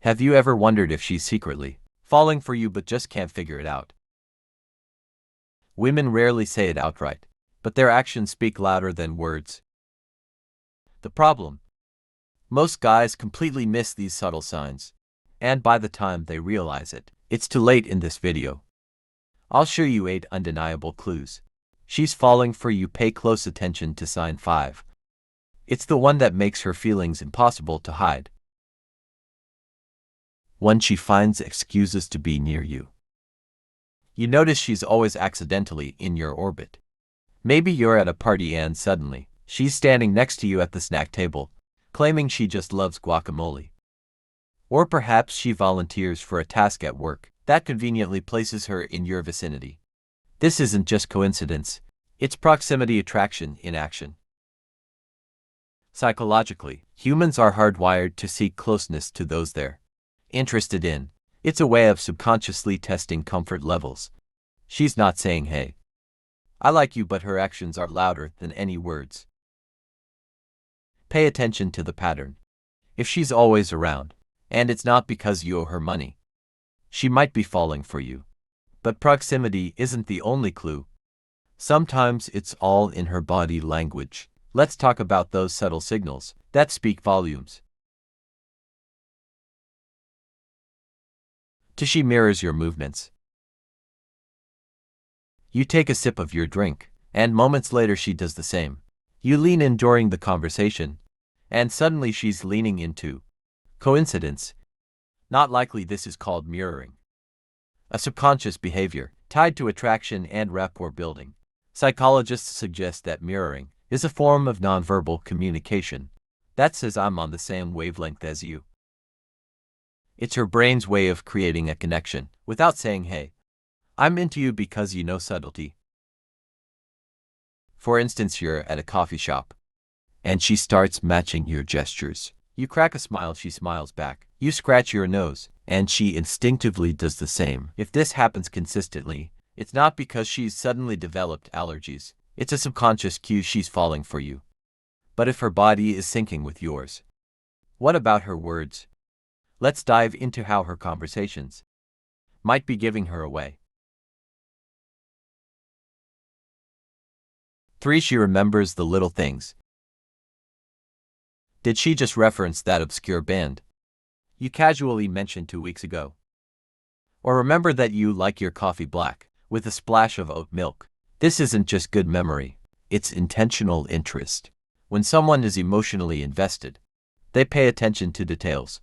Have you ever wondered if she's secretly falling for you but just can't figure it out? Women rarely say it outright, but their actions speak louder than words. The problem? Most guys completely miss these subtle signs, and by the time they realize it, it's too late. In this video, I'll show you 8 undeniable clues she's falling for you. Pay close attention to sign 5. It's the one that makes her feelings impossible to hide. 1. She finds excuses to be near you. You notice she's always accidentally in your orbit. Maybe you're at a party and suddenly, she's standing next to you at the snack table, claiming she just loves guacamole. Or perhaps she volunteers for a task at work that conveniently places her in your vicinity. This isn't just coincidence, it's proximity attraction in action. Psychologically, humans are hardwired to seek closeness to those they're interested in. It's a way of subconsciously testing comfort levels. She's not saying, "Hey, I like you," but her actions are louder than any words. Pay attention to the pattern. If she's always around, and it's not because you owe her money, she might be falling for you. But proximity isn't the only clue. Sometimes it's all in her body language. Let's talk about those subtle signals that speak volumes. 2. She mirrors your movements. You take a sip of your drink, and moments later she does the same. You lean in during the conversation, and suddenly she's leaning in too. Coincidence? Not likely. This is called mirroring, a subconscious behavior tied to attraction and rapport building. Psychologists suggest that mirroring is a form of nonverbal communication that says, "I'm on the same wavelength as you." It's her brain's way of creating a connection without saying, "Hey, I'm into you," because you know subtlety. For instance, you're at a coffee shop, and she starts matching your gestures. You crack a smile, she smiles back. You scratch your nose, and she instinctively does the same. If this happens consistently, it's not because she's suddenly developed allergies. It's a subconscious cue she's falling for you. But if her body is syncing with yours, what about her words? Let's dive into how her conversations might be giving her away. 3. She remembers the little things. Did she just reference that obscure band you casually mentioned 2 weeks ago? Or remember that you like your coffee black with a splash of oat milk? This isn't just good memory, it's intentional interest. When someone is emotionally invested, they pay attention to details.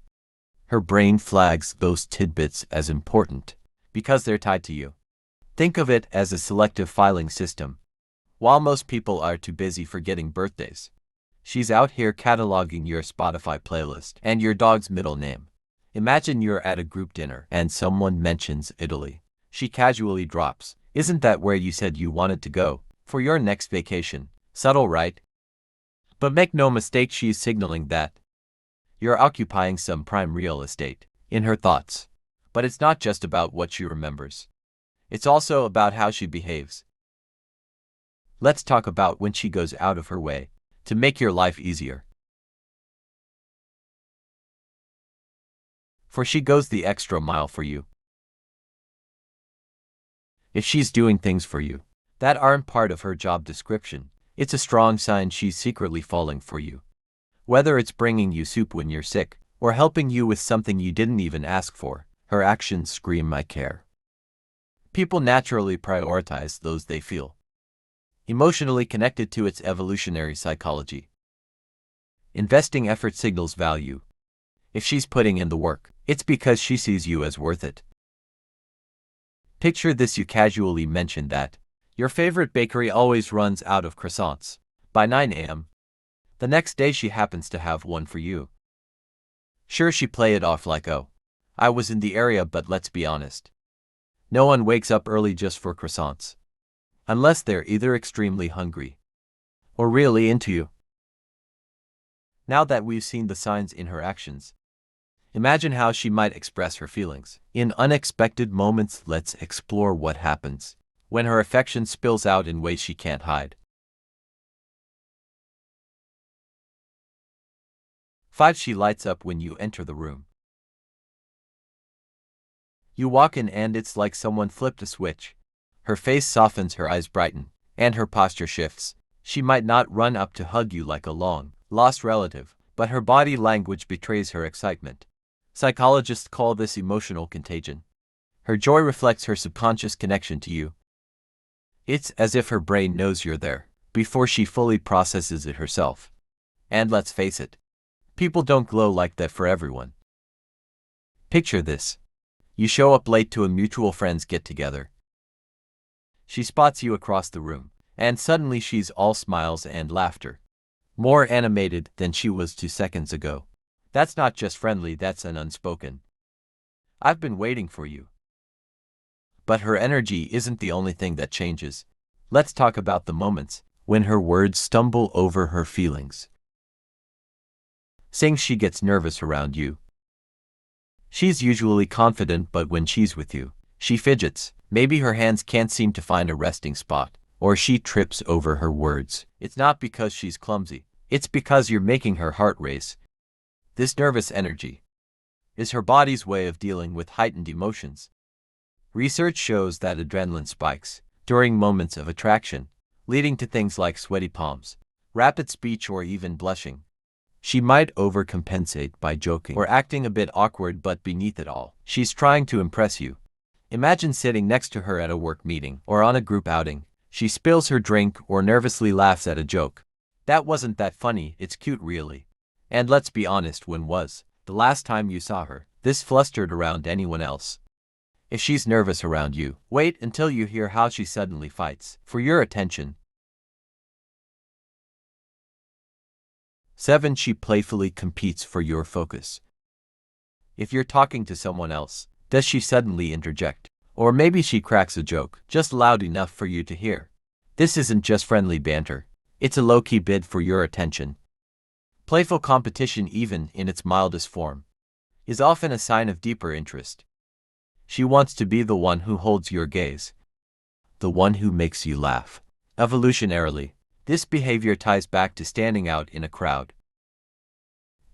Her brain flags those tidbits as important because they're tied to you. Think of it as a selective filing system. While most people are too busy forgetting birthdays, she's out here cataloging your Spotify playlist and your dog's middle name. Imagine you're at a group dinner and someone mentions Italy. She casually drops, "Isn't that where you said you wanted to go for your next vacation?" Subtle, right? But make no mistake, she's signaling that you're occupying some prime real estate in her thoughts. But it's not just about what she remembers. It's also about how she behaves. Let's talk about when she goes out of her way to make your life easier. For she goes the extra mile for you. If she's doing things for you that aren't part of her job description, it's a strong sign she's secretly falling for you. Whether it's bringing you soup when you're sick or helping you with something you didn't even ask for, her actions scream, "I care." People naturally prioritize those they feel emotionally connected to. Its evolutionary psychology. Investing effort signals value. If she's putting in the work, it's because she sees you as worth it. Picture this: you casually mention that your favorite bakery always runs out of croissants by 9 a.m. The next day she happens to have one for you. Sure, she play it off like, "Oh, I was in the area," but let's be honest. No one wakes up early just for croissants. Unless they're either extremely hungry or really into you. Now that we've seen the signs in her actions, imagine how she might express her feelings in unexpected moments. Let's explore what happens when her affection spills out in ways she can't hide. 5. She lights up when you enter the room. You walk in and it's like someone flipped a switch. Her face softens, her eyes brighten, and her posture shifts. She might not run up to hug you like a long-lost relative, but her body language betrays her excitement. Psychologists call this emotional contagion. Her joy reflects her subconscious connection to you. It's as if her brain knows you're there before she fully processes it herself. And let's face it, people don't glow like that for everyone. Picture this. You show up late to a mutual friend's get-together. She spots you across the room, and suddenly she's all smiles and laughter. More animated than she was 2 seconds ago. That's not just friendly, that's an unspoken "I've been waiting for you." But her energy isn't the only thing that changes. Let's talk about the moments when her words stumble over her feelings. Saying she gets nervous around you. She's usually confident, but when she's with you, she fidgets. Maybe her hands can't seem to find a resting spot, or she trips over her words. It's not because she's clumsy. It's because you're making her heart race. This nervous energy is her body's way of dealing with heightened emotions. Research shows that adrenaline spikes during moments of attraction, leading to things like sweaty palms, rapid speech, or even blushing. She might overcompensate by joking or acting a bit awkward, but beneath it all, she's trying to impress you. Imagine sitting next to her at a work meeting or on a group outing. She spills her drink or nervously laughs at a joke. That wasn't that funny, it's cute really. And let's be honest, when was the last time you saw her this flustered around anyone else? If she's nervous around you, wait until you hear how she suddenly fights for your attention. 7. She playfully competes for your focus. If you're talking to someone else, does she suddenly interject? Or maybe she cracks a joke, just loud enough for you to hear. This isn't just friendly banter. It's a low-key bid for your attention. Playful competition, even in its mildest form, is often a sign of deeper interest. She wants to be the one who holds your gaze, the one who makes you laugh. Evolutionarily, this behavior ties back to standing out in a crowd,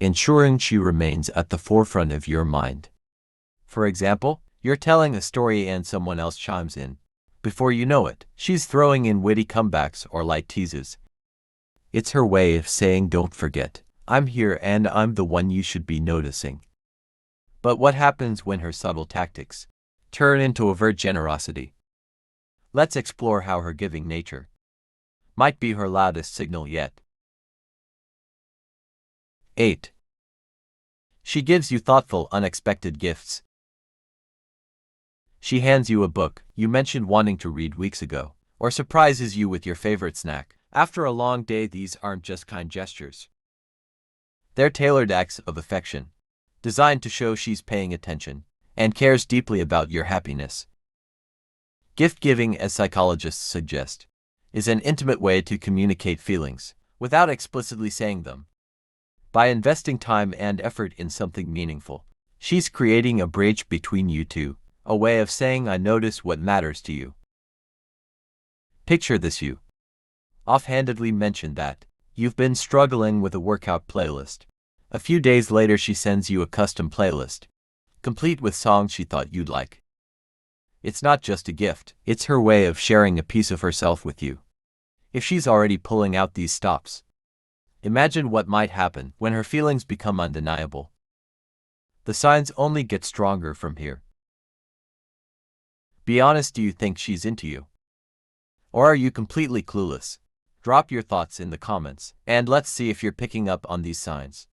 ensuring she remains at the forefront of your mind. For example, you're telling a story and someone else chimes in. Before you know it, she's throwing in witty comebacks or light teases. It's her way of saying, don't forget, I'm here and I'm the one you should be noticing. But what happens when her subtle tactics turn into overt generosity? Let's explore how her giving nature might be her loudest signal yet. 8. She gives you thoughtful, unexpected gifts. She hands you a book you mentioned wanting to read weeks ago, or surprises you with your favorite snack. After a long day, these aren't just kind gestures. They're tailored acts of affection, designed to show she's paying attention and cares deeply about your happiness. Gift-giving, as psychologists suggest, is an intimate way to communicate feelings without explicitly saying them. By investing time and effort in something meaningful, she's creating a bridge between you two, a way of saying, I notice what matters to you. Picture this: you offhandedly mention that you've been struggling with a workout playlist. A few days later, she sends you a custom playlist, complete with songs she thought you'd like. It's not just a gift, it's her way of sharing a piece of herself with you. If she's already pulling out these stops, imagine what might happen when her feelings become undeniable. The signs only get stronger from here. Be honest, do you think she's into you? Or are you completely clueless? Drop your thoughts in the comments, and let's see if you're picking up on these signs.